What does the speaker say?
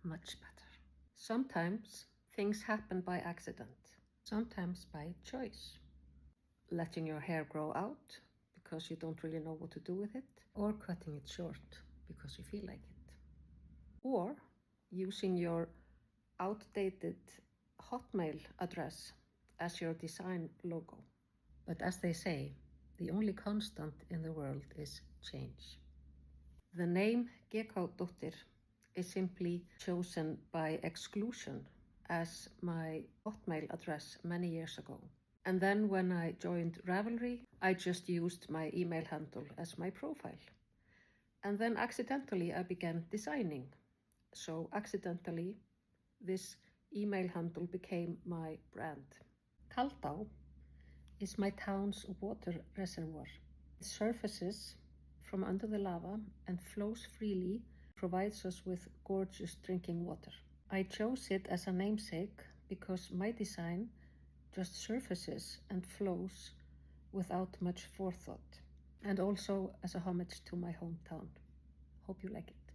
much better. Sometimes things happen by accident, sometimes by choice. Letting your hair grow out because you don't really know what to do with it, or cutting it short because you feel like it. Or using your outdated Hotmail address as your design logo. But as they say, the only constant in the world is change. The name Gekadóttir is simply chosen by exclusion as my Hotmail address many years ago. And then when I joined Ravelry, I just used my email handle as my profile. And then accidentally I began designing. So accidentally, this email handle became my brand. Kaldá is my town's water reservoir. It surfaces from under the lava and flows freely, provides us with gorgeous drinking water. I chose it as a namesake because my design just surfaces and flows without much forethought, and also as a homage to my hometown. Hope you like it.